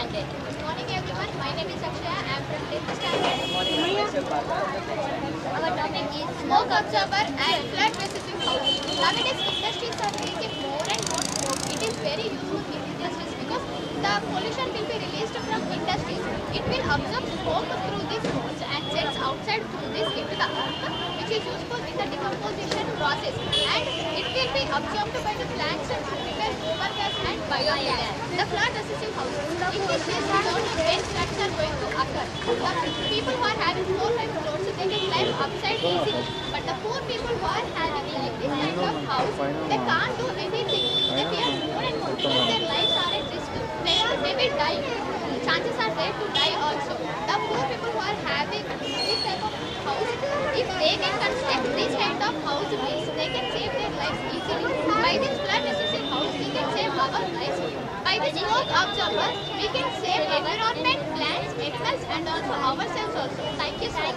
standard. Good morning everyone, my name is Akshaya, I am from 10th standard. Our topic is smoke absorber and flood resistant house. Nowadays industries are making more and more smoke. It is very useful in industries because the pollution will be released from industries. It will absorb smoke through these holes and sends outside through this into the earth, which is useful in the decomposition process, and it will be absorbed by the plants to prepare gobar gas and biogas. The flood resistant house. In this case, we don't know when floods are going to occur. The people who are having 4-5 floors, they can climb upside easily. But the poor people who are having like this kind of house, they can't do anything. They fear more and more because their lives are at risk. They may die. Chances are there to die also. The poor people who are having this type of house, if they can construct this kind of house, means they can save their lives easily. By this flood resistant house, we can save our lives. By this smoke absorber, we can save environment, plants, animals, and also ourselves also. Thank you so much.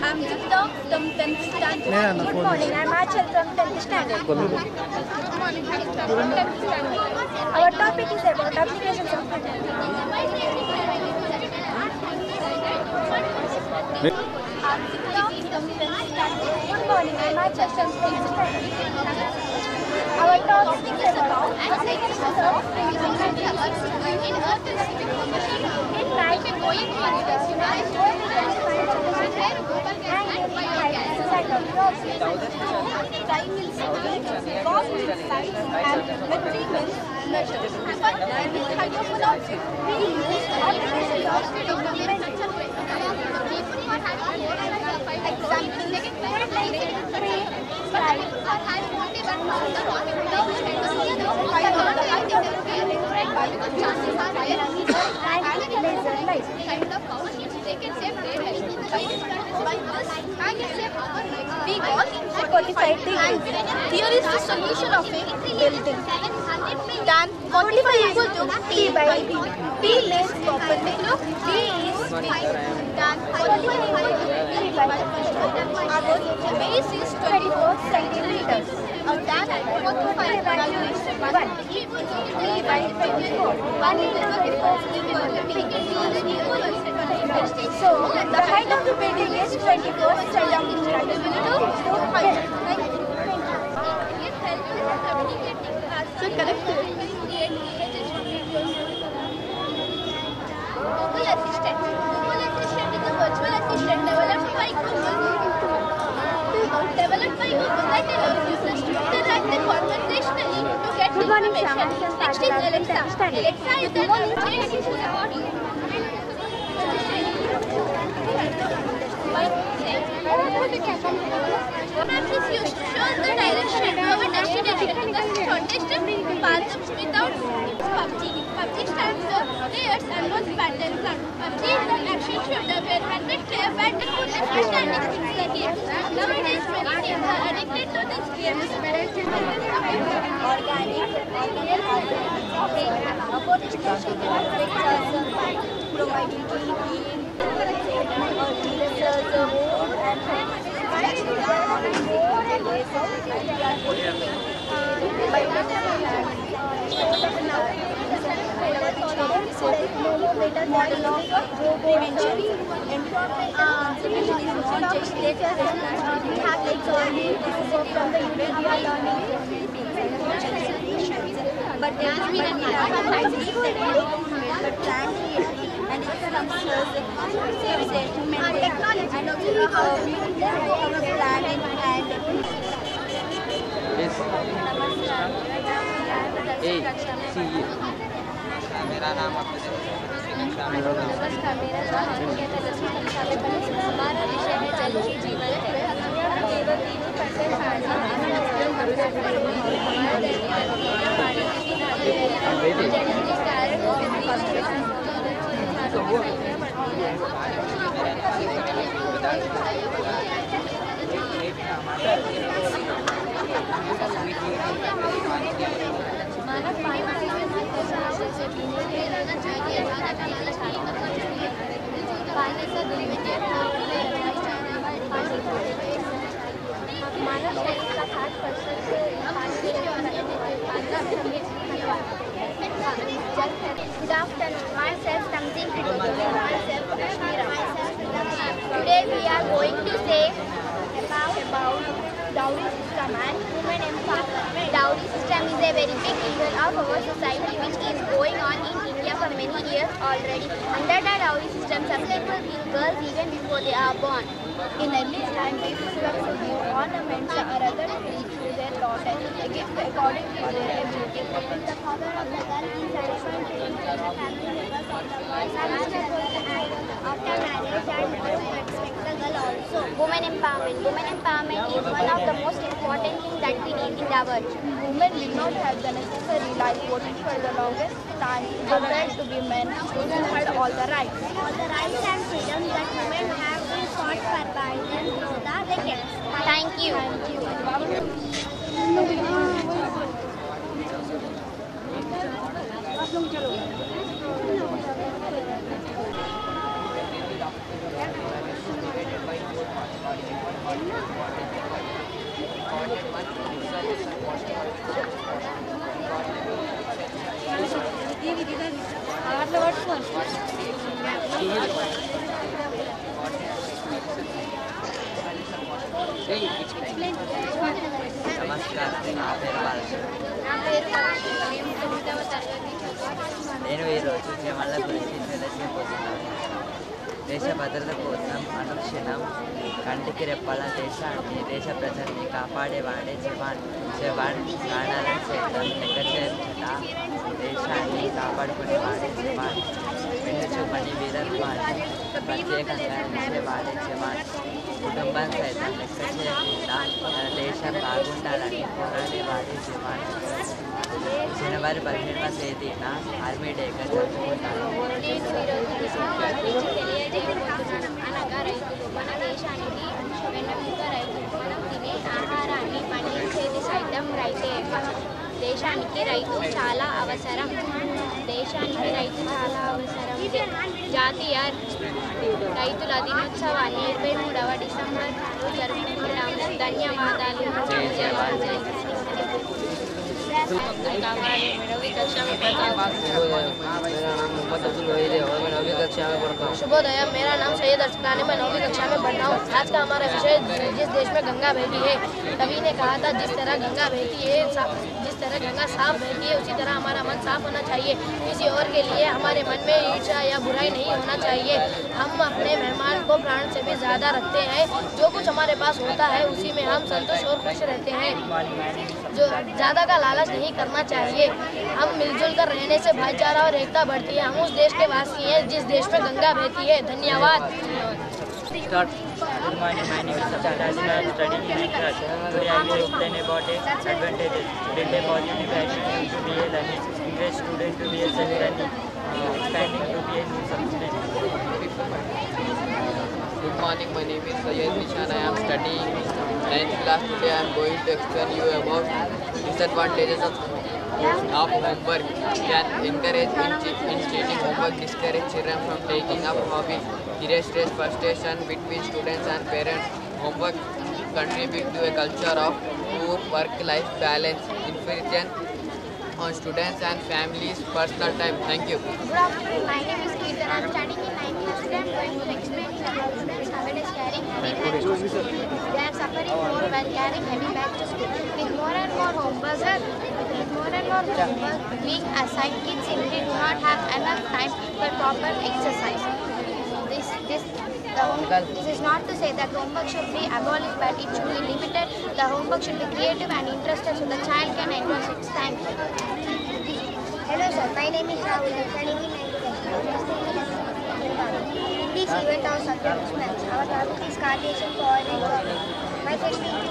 I'm Jitha from 10th standard. Good morning, I'm Achal from 10th standard. Good morning, I'm from 10th standard. Our topic is about applications of I'm Jitha from 10th standard. Good morning, I'm Achal from 10th standard. Our topic is about applications of in earth in life going on time will settle, God will decide, and battery will measure. But with hydrogen monoxide, we use artificial oxygen to prevent it. Example, we got fortified here is the solution of a building. Tan 45 equal to P by B. P is perpendicular, B is tan 45 equal to P by B. Our base is 24 centimeters. Our tan 45 value is 1. P by 24. 1 into 24 equal to P. So the height of the building is 24 centimeters. So correct. Google Assistant. Google Assistant is a virtual assistant developed by Google that allows users to interact conversationally to get information. Next is Alexa. Alexa is an assistant about you. Maps is used to show the direction of a destination. The shortest path without PUBG. PUBG stands for Players Unknown Battleground. PUBG is an action shooter where 100 players battle for the first and things the game. Nowadays, many teams are addicted to this game. Providing but there will be any but plan and it comes saves it, maintain and also our planning and मेरा नाम हमारा विषय है जल ही जीवन है। केवल 3% पानी मानव पानी से मानव शरीर का 60% Good afternoon. Myself Tamzin Kidwala. Myself Kashmira. Today we are going to say about dowry system and women empowerment. Dowry system is a very big evil of our society which is going on in India for many years already. Under the dowry system, some people kill girls even before they are born. in early time people were to give ornaments or other things to their daughter, a gift according to their ability. The father of the girl is satisfied to include the family members of the boy. After marriage and to respect the girl also. Women empowerment. Women empowerment is one of the most important things that we need in the world. Women did not have the necessary like voting for the longest time. The right to be men who had all the rights. All the rights and freedoms that women have been fought for by them through the decades. Thank you. నమస్కారం నా పేరు నేను ఈరోజు జమల గురించి తెలియజేయబోతున్నాను. దేశ భద్రత కోసం అనుక్షణం కంటికి రెప్పల దేశాన్ని దేశ ప్రజల్ని కాపాడేవాడే జవాన్. జవాన్ ప్రాణాలను సైతం లెక్క చేర్చట దేశాన్ని కాపాడుకునేవాడే జవాన్. వెన్ను చూపని వీరత్వాన్ని ప్రత్యేకంగా ఇచ్చేవాడే జవాన్. కుటుంబం సైతం లెక్క చేయకుండా మన దేశం బాగుండాలని పోరాడేవాడే జవాన్. జనవరి 17వ తేదీన ఆర్మీ డేగా జరుపుకుంటారు. అనగా రైతులు మన దేశానికి వెన్నెముక రైతులు. మనం తినే ఆహారాన్ని పండించేది సైతం రైతే. దేశానికి రైతు చాలా అవసరం. దేశానికి రైతు చాలా అవసరం. జాతీయ రైతుల దినోత్సవాన్ని 23వ డిసెంబర్ జరుపుకుంటాము. ధన్యవాదాలు. मेरा नाम मोहम्मद अब्दुल वहीद है और मैं 9वीं कक्षा में पढ़ता हूँ। शुभोदय, मेरा नाम सैयद अरसलान है, मैं 9वीं कक्षा में पढ़ रहा हूँ। आज का हमारा विषय जिस देश में गंगा बहती है। कवि ने कहा था जिस तरह गंगा बहती है, जिस तरह गंगा साफ बहती है उसी तरह हमारा मन साफ होना चाहिए। किसी और के लिए हमारे मन में ईर्ष्या या बुराई नहीं होना चाहिए। हम अपने मेहमान को प्राण से भी ज़्यादा रखते हैं। जो कुछ हमारे पास होता है उसी में हम संतुष्ट और खुश रहते हैं। जो ज़्यादा का लालच नहीं करना चाहिए। हम मिलजुल कर रहने से भाईचारा और एकता बढ़ती है। हम उस देश के वासी हैं जिस देश में गंगा बहती है। धन्यवाद। Good morning, my name is Sabir Raj. I am studying in class. Today I will explain about the advantages. Build a positive attitude to be a learning, encourage student to be a self-learning, expanding to be a new subject. Good morning, my name is Sayyid Nishan. I am studying 9th class. Today I am going to explain you about disadvantages of homework. Can encourage in cheating homework, discourage children from taking up hobbies, create stress, frustration between students and parents. Homework contribute to a culture of poor work-life balance, infringement on students and families' personal time. Thank you. Good afternoon. My name is Kirtan. I am studying in 9th class. Today I am going to explain how students nowadays carrying heavy bags to school. They are suffering more while carrying heavy bags to school. With more and more homework being assigned, kids simply do not have enough time for proper exercise. This is not to say that the homework should be abolished, but it should be limited. The homework should be creative and interested so the child can enjoy it. Thank you. Hello sir, my name is Rahul. I'm studying in 9th class. In this event of subject maths, our topic is Cartesian coordinate geometry. My question is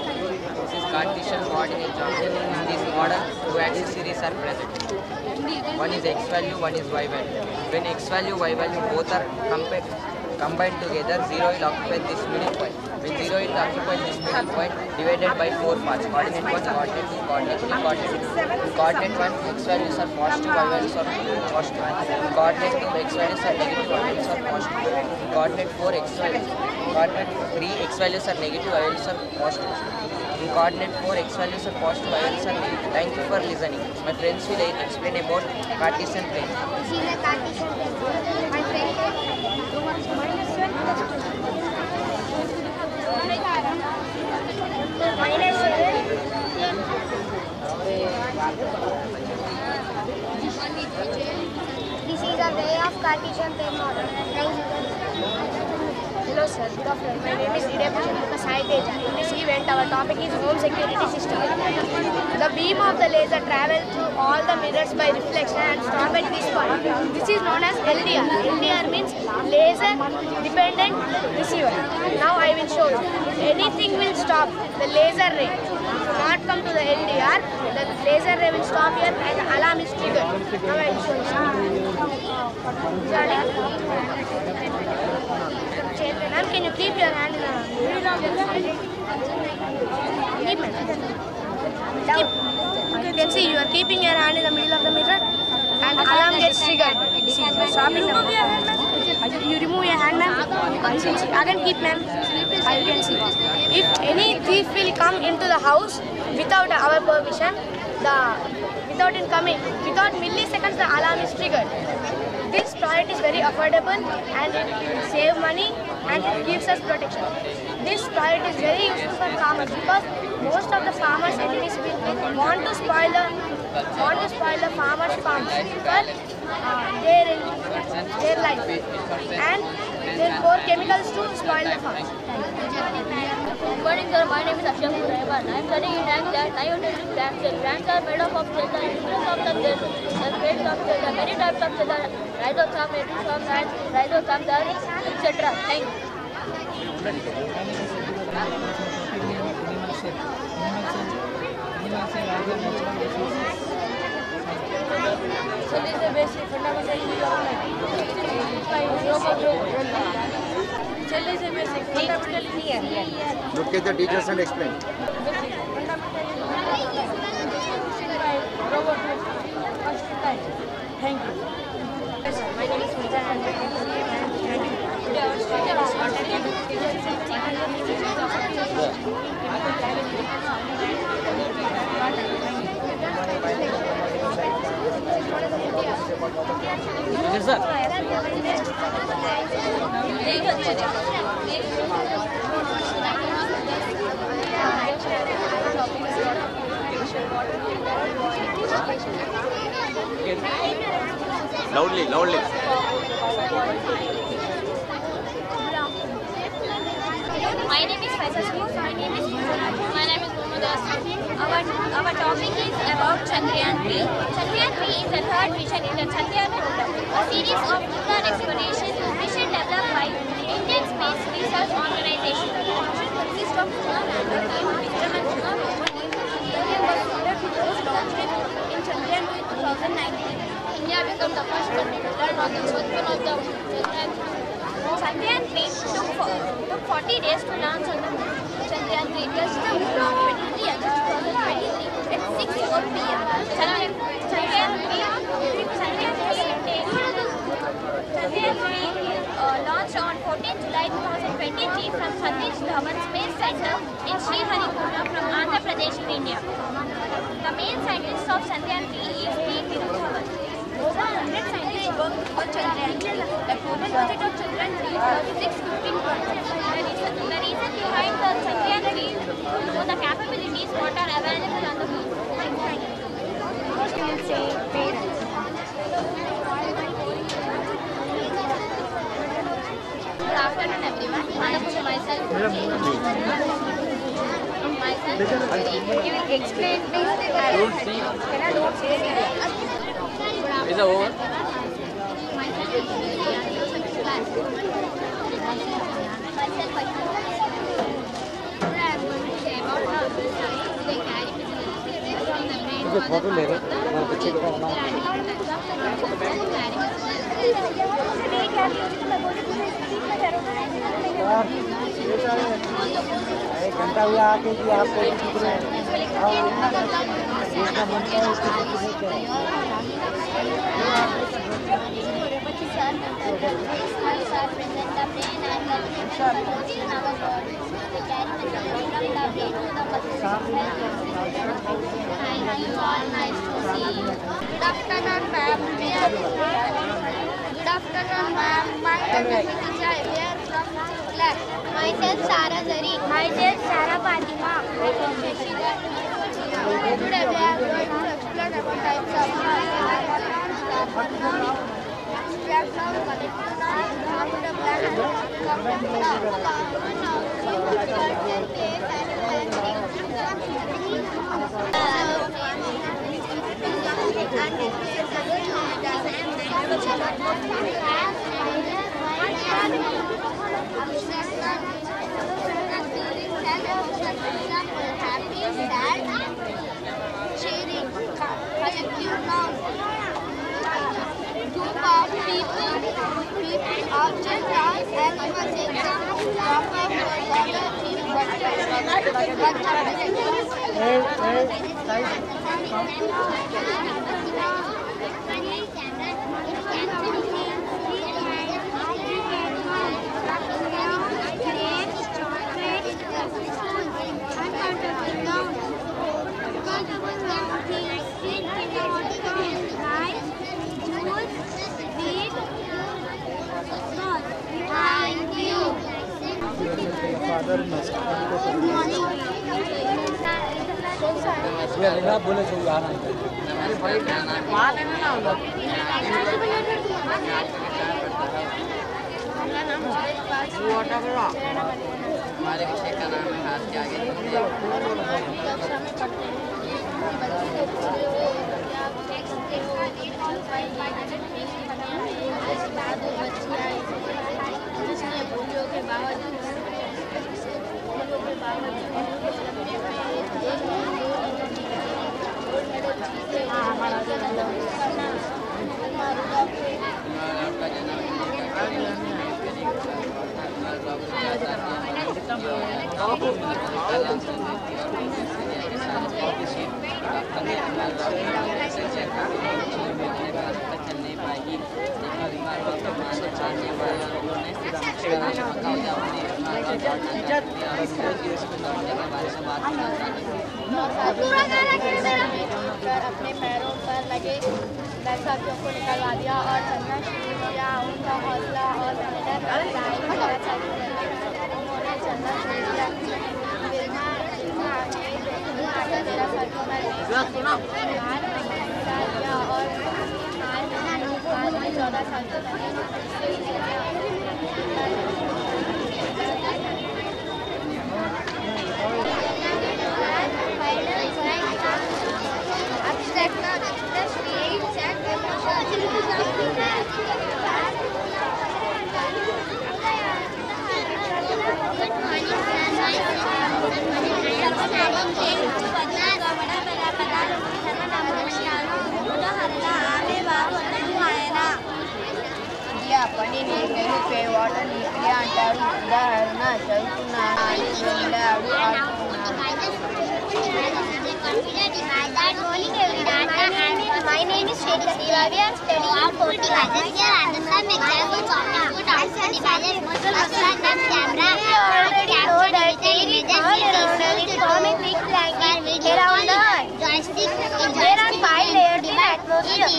This is Cartesian coordinate geometry. In this model, two axis series are present. One is x value, one is y value. When x value, y value both are combined together, 0 will occupy this middle point. When 0 will occupy this middle point, divided by 4 parts. Coordinate 1, coordinate 2, coordinate 3, coordinate 2. In coordinate 1, x values are positive, y values are positive. In coordinate 2, x values are negative, y values are positive. In coordinate 4, coordinate 3, x values are negative, y values are positive. In coordinate 4, x values are positive, y values are negative. Thank you for listening. My friends will explain about Cartesian plane. this is a Cartesian plane. My friend minus 7. This is a way of Cartesian plane model. Thank you. Hello sir, good afternoon. My name is Ideppu Shanmuka Sai Teja. In this event, our topic is home security system. The beam of the laser travels through all the mirrors by reflection and stop at this point. This is known as LDR. LDR means laser dependent receiver. Now I will show you. Anything will stop the laser ray. Not come to the LDR. The laser ray will stop here and the alarm is triggered. Now I will show you. Ma'am, can you keep your hand in the middle of the mirror? Keep it. You can see you are keeping your hand in the middle of the mirror and alarm gets triggered. See, you are stopping the You remove your hand, ma'am. Again keep, ma'am. You can see. If any thief will come into the house without our permission, without milliseconds the alarm is triggered. This product is very affordable and it will save money and it gives us protection. This product is very useful for farmers because most of the farmers' enemies will want to spoil the farmers' farms for their life and they pour chemicals to spoil the farms. Good morning, sir. My name is Ashraf Rahman. I am studying in 9th class. I want to do plants. Plants are made up of cells. The influence of the cells, the grades of cells, the many types of cells, rhizosome, merisome, and rhizosome, etc. Thank you. So this is the basic fundamental of life. Cell is a basic fundamental here. Look at the teachers and explain. Basic robot first time. Thank you. My name is Mizan and today our teacher is content Yes, sir. Loudly. My name is Faisal. My name is Mohammad Asif. Our topic is about Chandrayaan 3. Chandrayaan 3 is the third mission in the Chandrayaan program, a series of lunar exploration mission developed by Indian Space Research Organization. The mission consists of lunar lander, Vikram and lunar rover. Chandrayaan was ordered to first launch in Chandrayaan 2 in 2019. India became the first country to learn on the first one of the Chandrayaan 3. Chandrayaan 3 took 40 days to launch on the moon. Chandrayaan 3 touched the moon on 23 August 2023 at 6:04 p.m. Chandrayaan 3 launched on 14 July 2023 from Satish Dhawan Space Center in Sriharikota from Andhra Pradesh, India. The main scientist of Chandrayaan 3 is P. Viru Dhawan. Over 100 scientists worked on Chandrayaan 3. The total budget of Chandrayaan 3 is 3615 crores. The reason behind the Chandrayaan 3 is the capabilities what are available on the moon. Thank you. Good afternoon, everyone. Myself. You will explain this. Don't say Is it over? Myself is class. Myself, today I am going to say about how they carry physical from the brain to the एक घंटा हुआ आके कि आपको देखना बनता है उसको Good afternoon, ma'am. Good afternoon, ma'am. My name is Tisha. We are from class. Myself, Sarah Zari. Myself, Sarah Fatima. Today we are going to explain about types of we have now collected after black Happy, sad, cheering, collective noun. Group of people, object, animals, example, drop of water, Thank you. बोले जो आना हमारे विषय का नाम है हाथ के आगे चलने पाएगी अपने पैरों पर लगे बैसाखियों को निकलवा दिया और चलना शुरू किया। उनका हौसला और मेहनत उन्होंने चलना शुरू किया। मेरा और 14 साल के పని నీళ్ళు వాటర్ నీళ్ళు అంటారు. ఉదాహరణ చదువుతున్నాడు, వెళ్ళాడు, My name is Shweta. We are studying in 4th class. We already know that television is all around us. It forms a big blanket around the earth. There are 5 layers in atmosphere.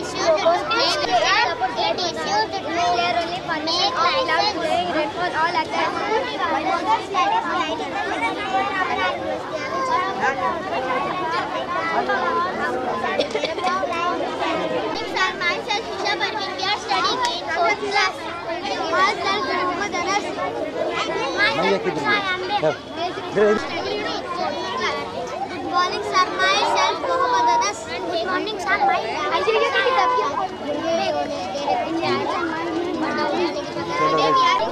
Layer only permits all clouds blowing rainfall all at once. Myself, Isha Parveen, we are studying in 4th class. Muhammad Anas. Good morning, sir. Myself, Muhammad Anas. Good morning, sir. Good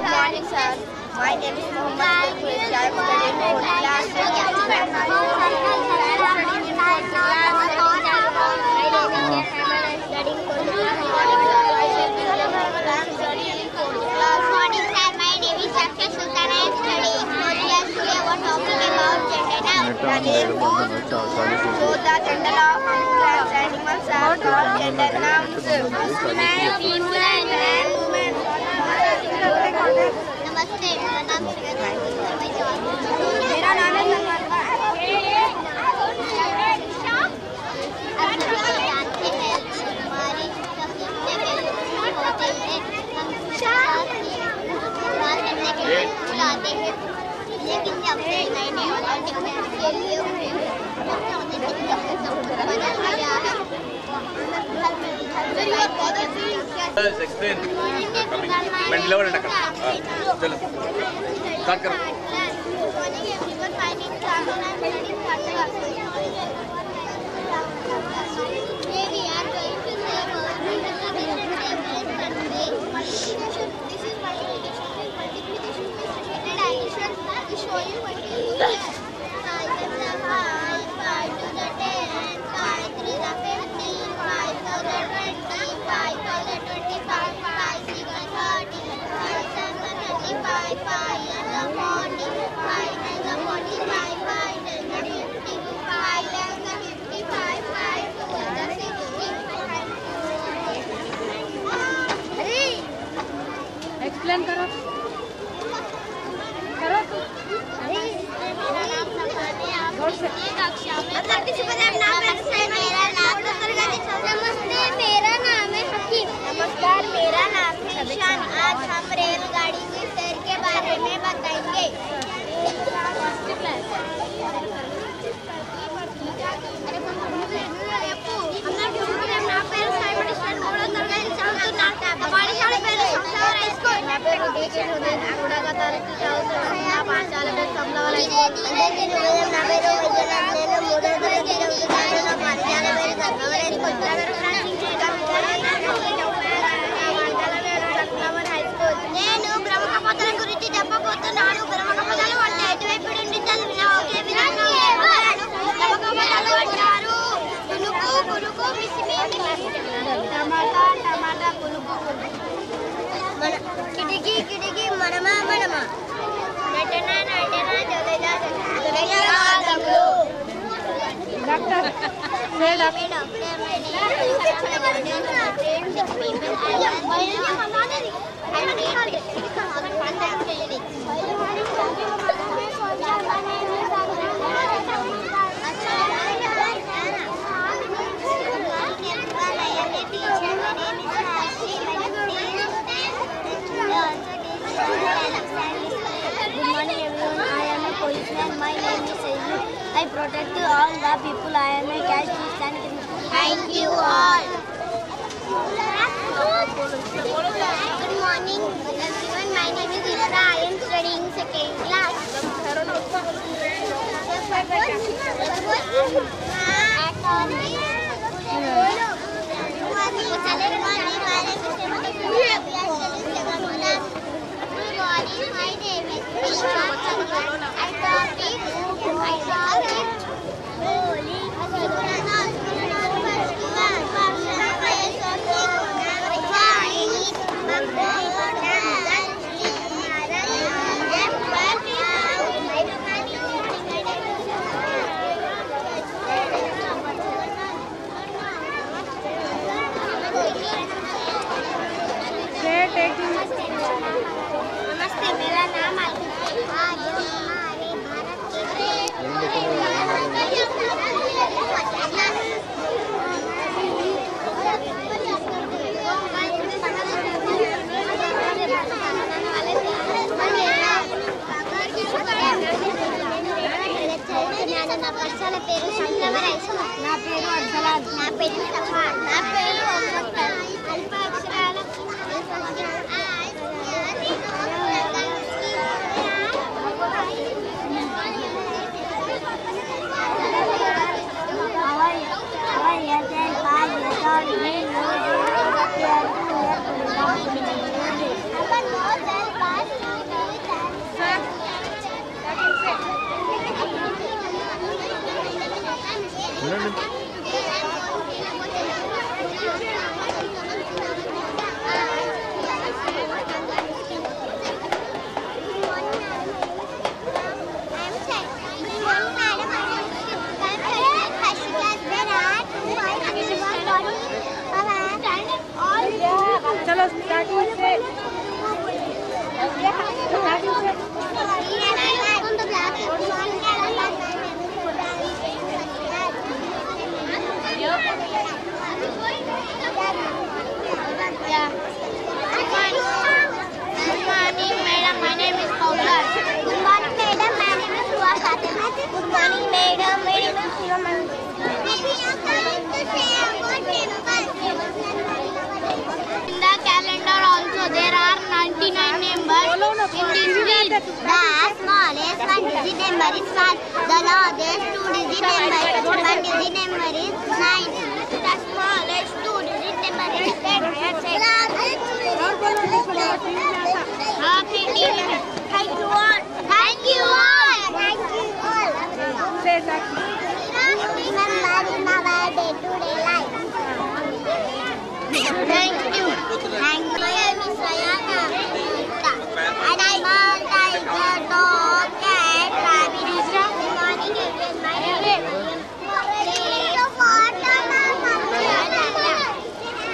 morning, sir. My name is Muhammad Anas. I am studying in class. So the gender of plants, animals are called gender nouns. Man, people and man, women. नमस्ते, मेरा नाम श्वेता है। मेरा नाम है सलमान। जानते हैं हमारी सबसे पहले होते हैं हम बात करने के लिए बुलाते हैं, लेकिन जब से नए नए ऑलरेडी के लिए एक्सप्लेन कमिंग लेवल अटक चलो स्टार्ट करो एक्सप्लेन करो नमस्ते, मेरा नाम है हकीम। नमस्कार, मेरा नाम है ईशान। आज हम रेलगाड़ी की सैर के बारे में बताएंगे। నేను బ్రహ్మకపదల గురించి చెప్పబోతున్నాను. బ్రహ్మకపదలు అంటే ఎటువైపు నుండి చదివిన ఒకే విధంగా బ్రహ్మకపదలు అంటారు. పులుకు పులుకు మిసిమి టమాటా టమాటా పులుకు కిటికీ కిటికీ మనమా మనమా నటన నటన ధన్యవాదములు. Doctor My name is Seju. I protect all the people. I am a cash and thank you all. Good morning everyone. My name is Isra. I am studying second class. My name is नमस्ते, मेरा नाम నా personal పేరు సంజవర్ ఐసమ. నా పేరు అర్జలాద్. నా పేరు సఫా. నా పేరు అల్ప అక్షరాల smallest one-digit number is 1. The largest two-digit number one-digit number is 9. The smallest two-digit number is 10. Happy New Year. Thank you all. Thank you all. Thank you all. Remember in our day-to-day life. Thank you. Thank you, Miss Ayana. And I all tiger, dog, cat, rabbit,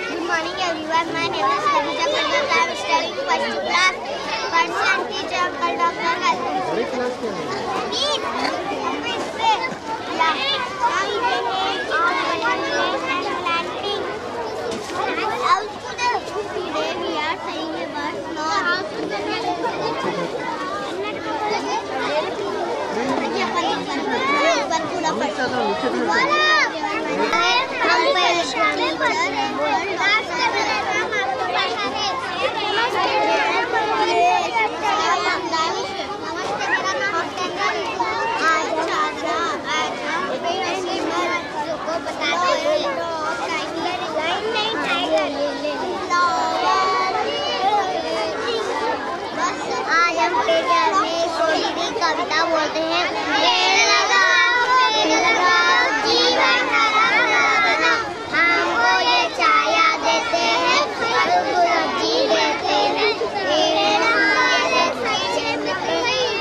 good morning, everyone. My name is Khadija Kandakar. I am studying first class. Person teacher Uncle Dr. Today we are saying about snow house. आज हम कविता बोलते हैं। पेड़ लगाओ जीवन हमको ये छाया देते हैं, जी देते हैं। पेड़ हमारे सच्चे मित्र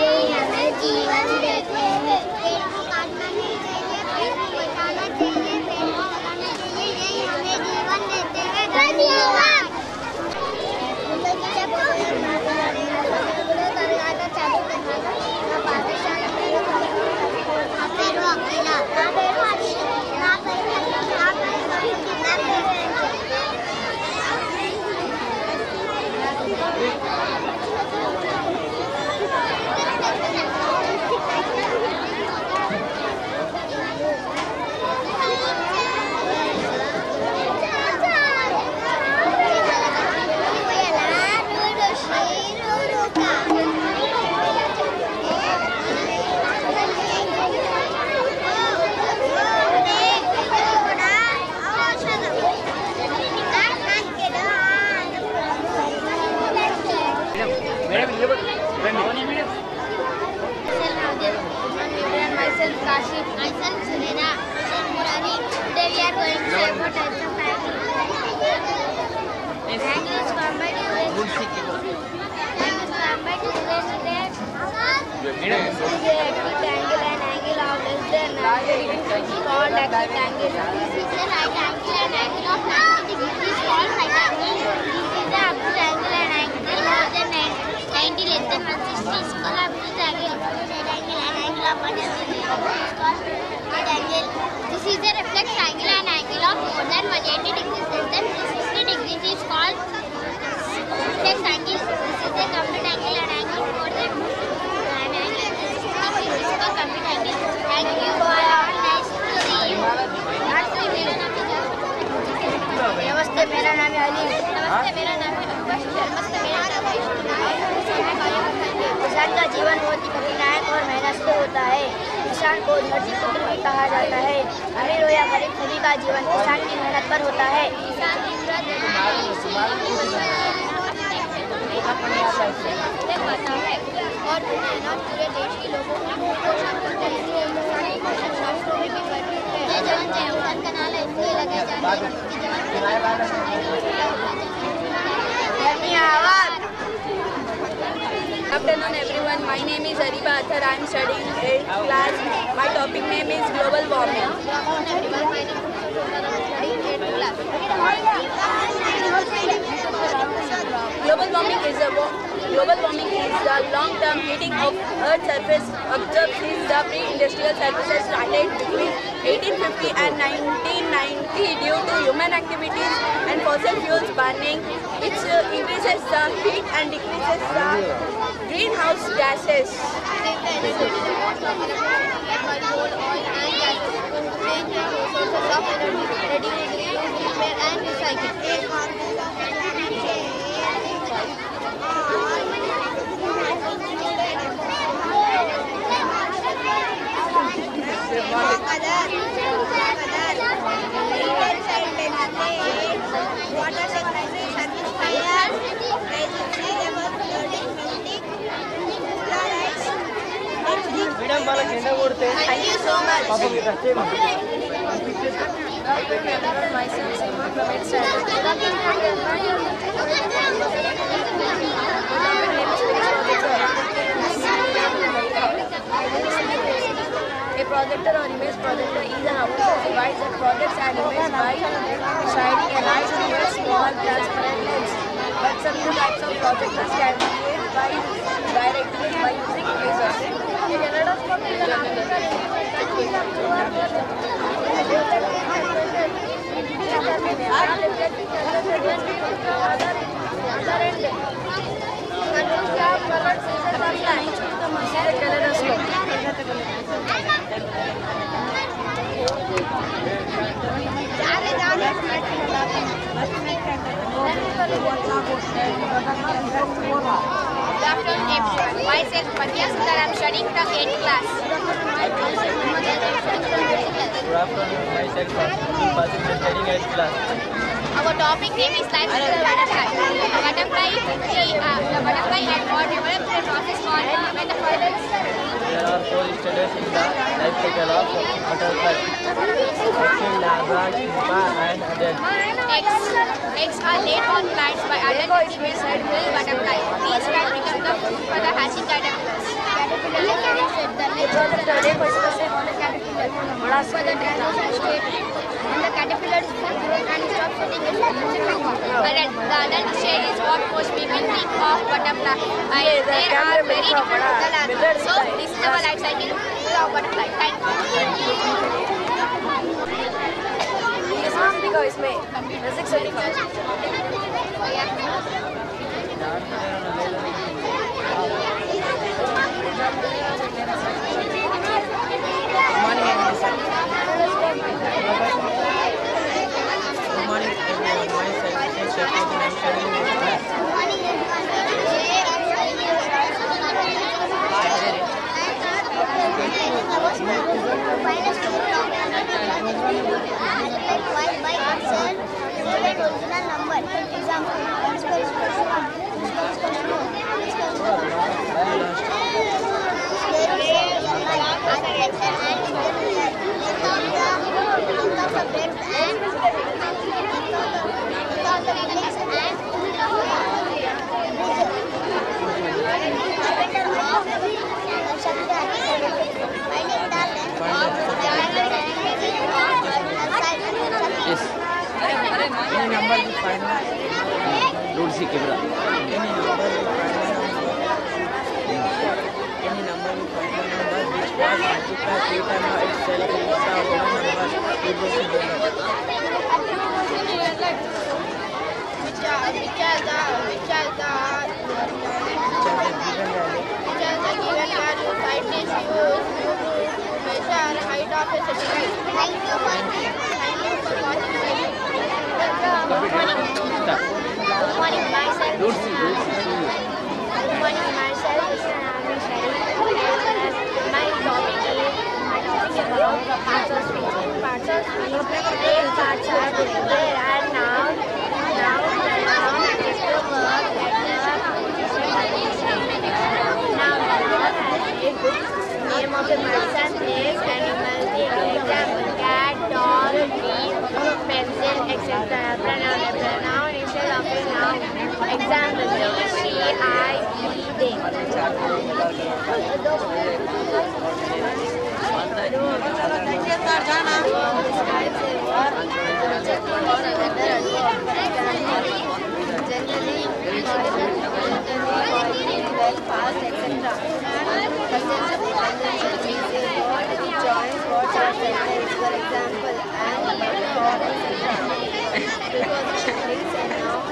ये हमें जीवन देते हैं। पेड़ को काटना नहीं चाहिए, पेड़ को बचाना चाहिए, पेड़ को लगाना चाहिए, यही हमें जीवन देते हैं। धन्यवाद। Myself Kashif, myself Sunena, myself Murari. Today we are going to learn about types of angles. Angles combined to acute angle and angle of less than 90 degrees is called acute angle. This is the right angle and angle of 90 degrees is called right angle. This is the acute angle and angle more than 90 less than 160 is called acute angle. Right angle and angle of 180 is called right angle. This is the reflex angle and angle of more than 180 degrees less than 360 degrees is called reflex angle. This is the complete angle and angle more than an angle. This is called complete angle. Thank you all. Nice to see you. नमस्ते, मेरा नाम है अली। नमस्ते, मेरा नाम है अब्बास। नमस्ते, मेरा नाम है किसान का जीवन बहुत ही कठिनाई और मेहनत से होता है। किसान को धरती पुत्र भी कहा जाता है। अमीर हो या गरीब सभी का जीवन किसान की मेहनत पर होता है। किसान की और पूरे देश के लोगों को पोषण करते हैं। पोषण शास्त्रों में भी वर्णित है। धन्यवाद। Good afternoon everyone, my name is Ariba Athar, I am studying 8th class. My topic name is global warming. Global warming is the long-term heating of Earth's surface observed since the pre-industrial surfaces started between 1850 and 1990 due to human activities and fossil fuels burning, which increases the heat and decreases the greenhouse gases. Thank you so much. Myself, Seema from 8th standard. A projector or image projector is an output device that projects an image by shining a light through a small transparent lens. But some new types of projectors can be made directly by using lasers. Good afternoon, everyone. Myself, Madhya Sundar. I am studying from 8th class. Good afternoon, myself, Fasil, studying 8th class. Our topic name is life cycle of butterfly. The butterfly had got developed through a process called metamorphosis. There are 4 stages in the life cycle of butterfly. Exil, larva, pupa, and adult. Eggs are laid on plants by adult female butterfly. These plants become the food for the hatching caterpillars. When the caterpillar is full grown and stops setting its the adult stage is what most people think of butterfly. They are very different from the larva. So this is our life cycle of butterfly. Thank you. इसमें basic certificate Yes. Any number will find don't see camera. Any number will find any number will find the number which was multiplied 3 times itself is the whole number. Name of the person is animal, example, cat, dog, tree, pencil, etc. Pronoun instead of a noun. Example, he, she, I, he, they. Fast, etc. Joins words or sentences, for example, and, for, etc. Preposition brings a noun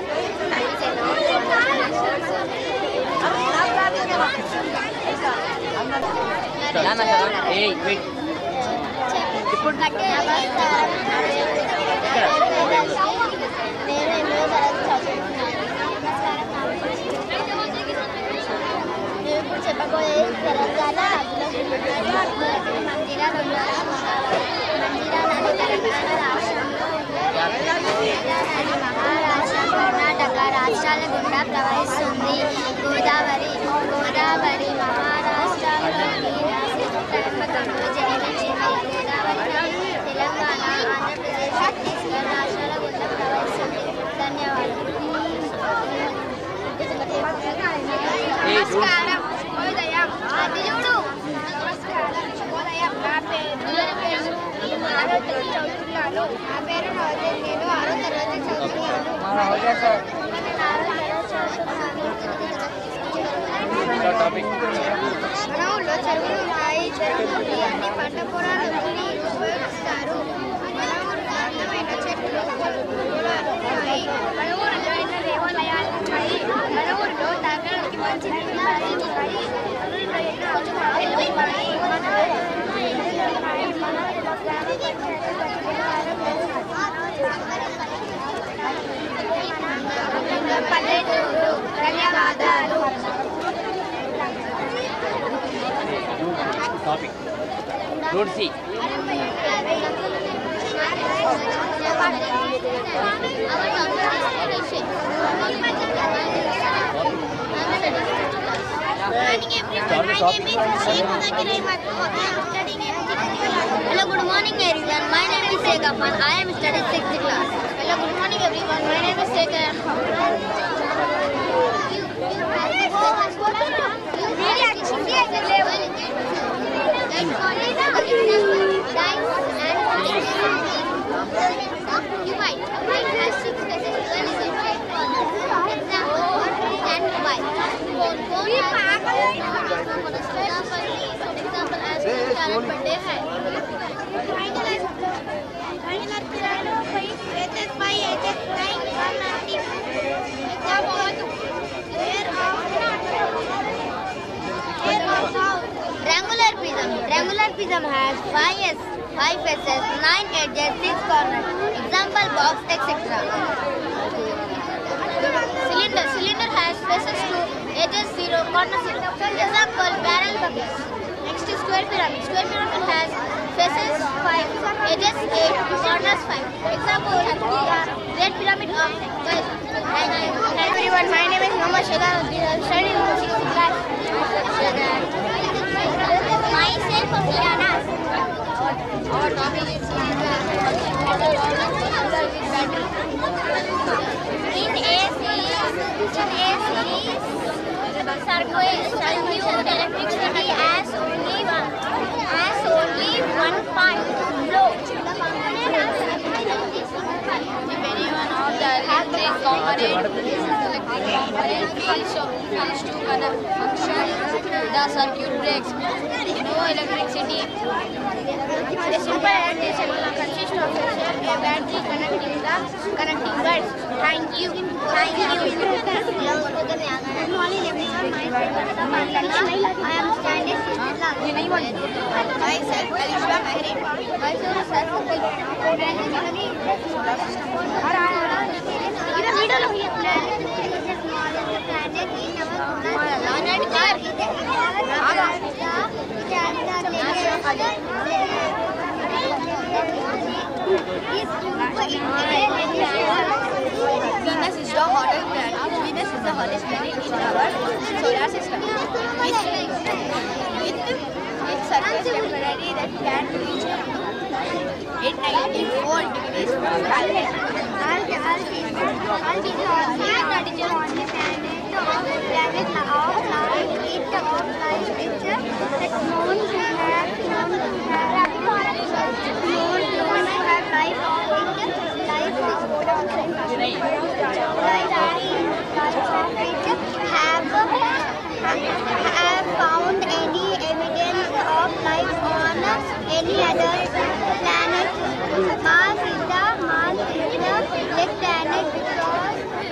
Hey, wait. చెప్పబోయే తెలంగాణ మందిర తెలంగాణ రాష్ట్రంలో మహారాష్ట్ర కర్ణాటక రాష్ట్రాల గుండా ప్రవహిస్తుంది. గోదావరి మహారాష్ట్రలోని తూర్పు గంగ నమస్కారం శుభోదయం అది చూడు నమస్కారం శుభోదయం నా పేరు ఆరో తరగతి చదువుతున్నాను నా పేరు రోజన్ నేను ఆరో తరగతి చదువుతున్నాను మన ఊళ్ళో చెరువులు ఉన్నాయి చెరువులు అన్ని పంట పొలాలన్నీ ఉపయోగిస్తారు మన ఊళ్ళో అందమైన చెట్లు పొలాలు ఉన్నాయి మన ఊళ్ళో ఎన్నో దేవాలయాలు ఉన్నాయి మన ఊళ్ళో తాగడానికి మంచి నీళ్ళు ఉన్నాయి ఊళ్ళో ఎన్నో ఔషధాలు ఉన్నాయి పల్లెటూరు ధన్యవాదాలు Topic. Road C. Hello, good morning everyone. My name is Sekapan. I am studying 6th class. Hello, good morning everyone. My name is Sekapan. Regular prism has 5 faces, 9 edges, 6 corners. Example box, etc. Cylinder has faces 2, edges 0, corners 0. Example barrel bucket. Next is square pyramid. Square pyramid has faces 5, edges 8, corners 5. Example great pyramid of Giza. Thank you. Hello everyone, my name is Muhammad Shadaruddin. I am studying in 6th class. Myself Fiana. Our topic is in A series, circuit electricity as only one part flow. If anyone of the electric component fails to function, the circuit breaks. No electricity. A simple electrician consists of a battery connecting the connecting wires. Thank you. Good morning everyone. I am standing myself Alishba Mahri. Myself Venus is the hottest planet. Venus is the hottest planet in our solar system. Its surface temperature that can reach 894 degrees Fahrenheit. Earth is the only planet of life that's known to have life on it. Life have found any evidence of life on any other planet. Mars is the black planet because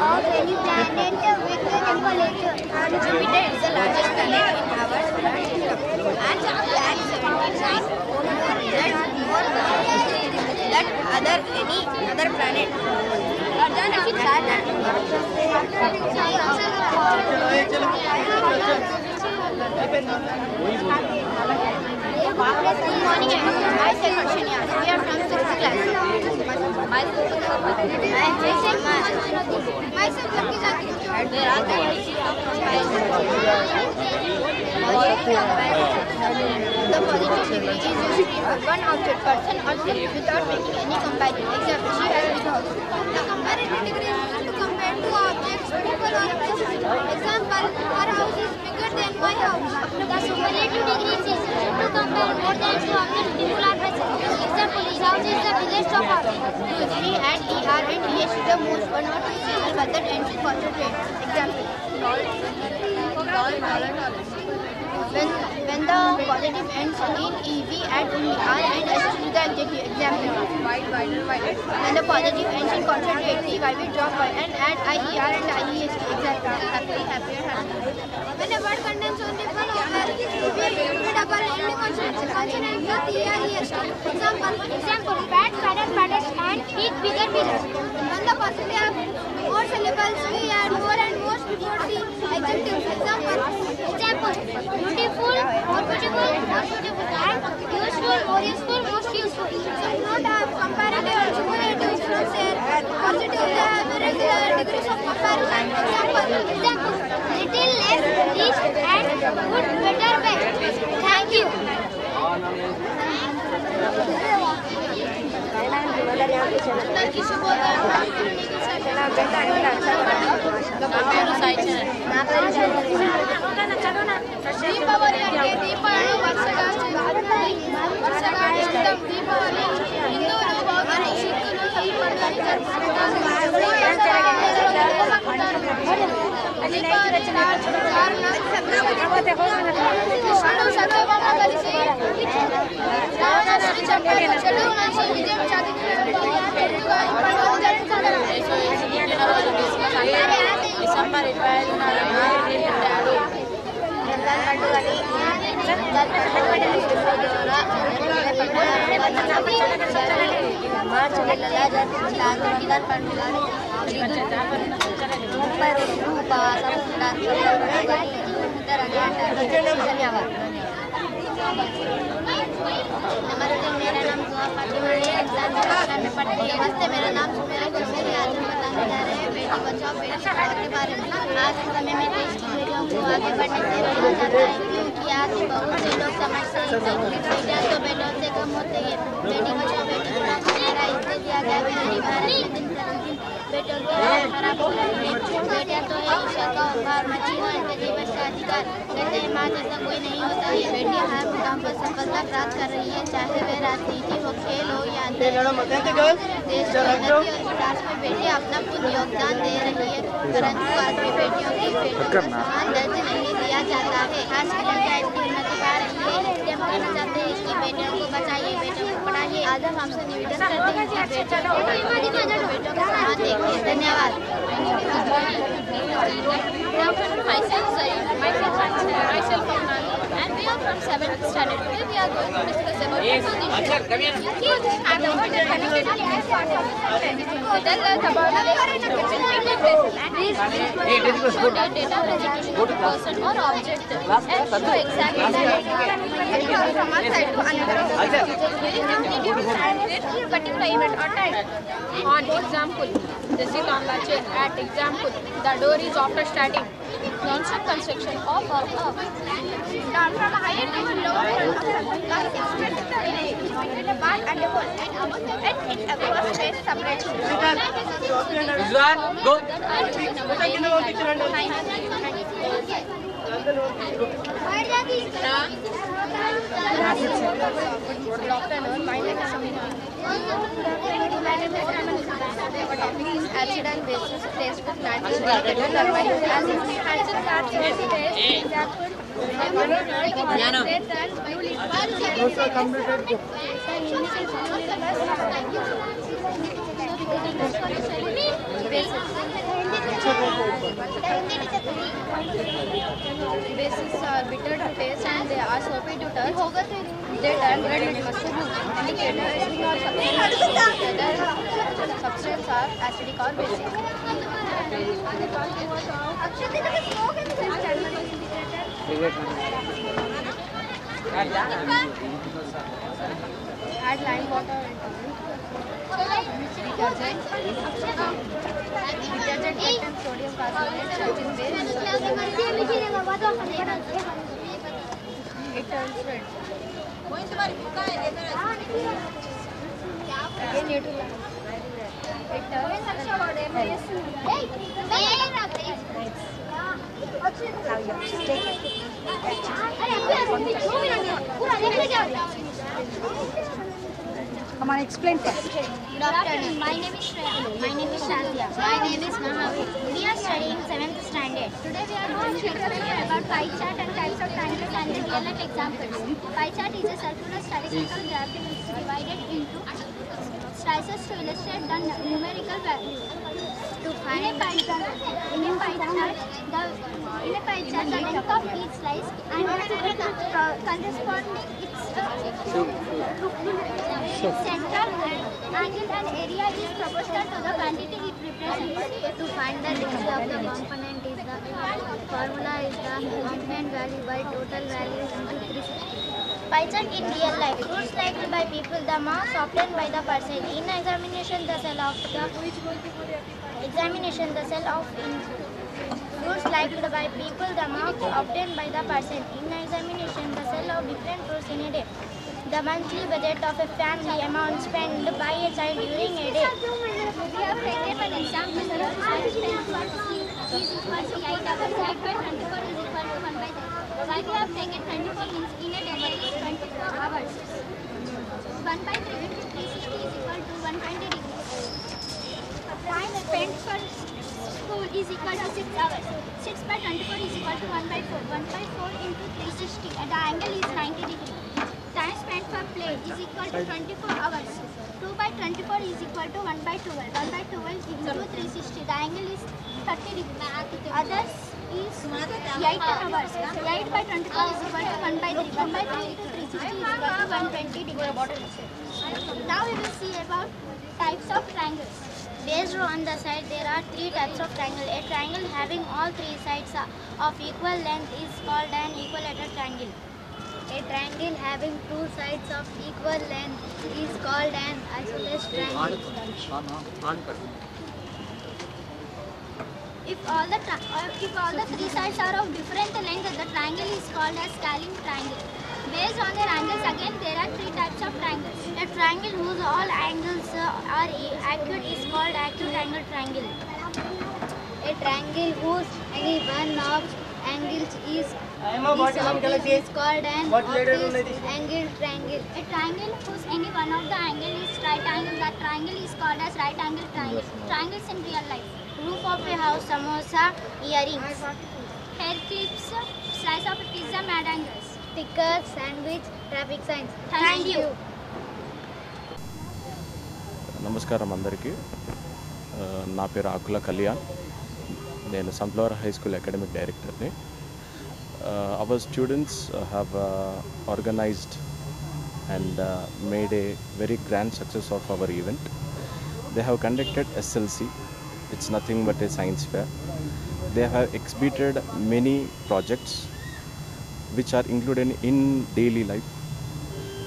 of any planet with temperature. Jupiter is the largest planet in our solar system. And black 79 that any other planet. Good morning everyone. Myself Harshania. We are from 6th class. Myself there are the positivity is used if one object, person or thing without making any comparison. Example, she has big house. The comparative degree is equal to superlative degree is to compare more than to object people are present. Example, his house is the biggest of all. Use he and er and es is the most one or two syllable method ends in concentrate. Example, when the positive ends in ev and only r and s to the adjective. Example, when the positive ends in concentrate, see why we drop y and add ier and ies. Example, happy, happier, happy. When a word contains only one vowel, we use double end consonant with ERES. Example, fat, fatter, fattest, and big, bigger, bigger. When the person have more syllables, we add more and most before the adjectives. Example, beautiful, more beautiful, more beautiful, and useful, more useful, most useful. So not have comparative or superlative not say positive, they have irregular degrees of comparison. Example, little, less, least, and good, better, best. Thank you. అందరికీ శుభోదయం. నా పేరు దీపావళి అంటే దీపాలను వరుసగా ఇష్టం. దీపావళి హిందువులు, బౌద్ధులు, సిక్కులు ఈ పండుగను జరుపుకుంటారు. దీపావళి కారణం కృష్ణుడు సత్యభామ కలిసి రావణాసురుడిని చంపారు. చెడు నుంచి విజయం సాధించిన పండుగగా ఈ పండుగను జరుపుకుంటారు. డిసెంబర్ 25 మార్చి నెలలో జరుపుకుంటారు. పండుగ 30 రోజులు ఉపవాసం ఉంటారు. ధన్యవాదాలు. नमस्ते, मेरा नाम सुहा फातिमा है। एग्जाम में पढ़ती हूँ। नमस्ते, मेरा नाम सुमेरा कुलकर्णी। आज हम बताने जा रहे हैं बेटी बचाओ बेटी पढ़ाओ के बारे में। आज के समय में देश की बेटियों को आगे बढ़ने से रोका जाता है, क्योंकि आज बहुत से लोग समझते हैं कि बेटियां तो बेटों से कम होती है। बेटी बचाओ बेटी पढ़ाओ का नारा इसलिए दिया गया है हमारी भारत में दिन प्रतिदिन बेटों की हालत खराब हो रही है। बेटियां तो है ईश्वर का उपहार, मछलियों और जीवन का अधिकार। कहते हैं माँ जैसा कोई नहीं होता है। बेटियां हर मुकाम पर सफलता प्राप्त कर रही है, चाहे वह राजनीति हो, खेल हो या देश के उन्नति और विकास में बेटियां अपना खुद योगदान दे रही है। परंतु आज भी बेटियों की समान दर्जा नहीं दिया जाता है। आज लड़कियां इतनी उन्नति पा रही है, इसलिए हम कहना चाहते हैं कि बेटियों को बचाइए, बेटियों को पढ़ाइए। आज हम आपसे निवेदन करते हैं कि बेटों का समान देखिए। धन्यवाद। And we are from 7th standard. Today we are going to discuss about composition. Tell us about these data presentation of a person or object and show exactly from one side to another. Particular event or time. On example, the seat on the chair. At example, the door is after starting. Non-stop construction of a down from a higher to a lower part and the whole and it across space separation. Go. Good afternoon. My name is Samina. Our topic is accident basis test with natural bases are bitter to taste and they are soapy to touch. They turn red with mustard indicator or substance are acidic or basic. Add lime water detergent contains sodium carbonate such as base. It turns red. Again you to it turns red. Now you have to take it. Come on, explain first. Good afternoon. My name is Shreya. My name is Shazia. My name is Mahavir. We are studying 7th standard. Today we are going to explain about pie chart and types of triangles and the real life examples. Pie chart is a circular statistical graphic which is divided into slices to illustrate the numerical value. In a pie chart, the length of each slice and corresponding its center angle and area is proportional to the quantity it represents. To find the degree of the component is the formula is the component value by total value into 360. Pie chart in real life. Fruits liked by people, the marks obtained by the person. In examination, the cell of fruits liked by people, the marks obtained by the person. In examination, the sale of different fruits in a day. The monthly budget of a family amount spent by a child during a day. We have taken an example here. Is equal to 8 hours. 8 by 24 is equal to 1 by 3. Why we have taken 24 means in a day is 24 hours. 1 by 3 into 360 is equal to 120 degrees. Time spent for school is equal to 6 hours. 6 by 24 is equal to 1 by 4. 1 by 4 into 360. And the angle is 90 degrees. Time spent for play is equal to 24 hours. 2 by 24 is equal to 1 by 12. 1 by 12 into 360. The angle is 30 degrees. Others is 8 hours. 8 by 24 is equal to 1 by 3. 1 by 3 into 360 is equal to 120 degrees. Now we will see about types of triangles. Based on the side, there are 3 types of triangle. A triangle having all 3 sides of equal length is called an equilateral triangle. A triangle having 2 sides of equal length is called an isosceles triangle. If all the 3 sides are of different length, the triangle is called as scalene triangle. Based on their angles, again there are 3 types of triangles. A triangle whose all angles are acute is called acute angle triangle. A triangle whose any one of angles is called an obtuse angle triangle. A triangle whose any one of the angle is right angle, that triangle is called as right angle triangle. Triangles in real life. Roof of a house, samosa, earrings. Hair clips, slice of pizza, mad angles. Stickers, sandwich, traffic signs. Thank you. నమస్కారం అందరికీ నా పేరు ఆకుల కళ్యాణ్ నేను sunflower high school academic డైరెక్టర్ని our students have organised and made a very grand success of our event they have conducted SLC it's nothing but A science fair they have exhibited many projects which are included in daily life.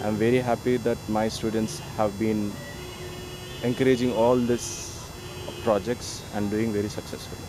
I am very happy that my students have been encouraging all these projects and doing very successfully.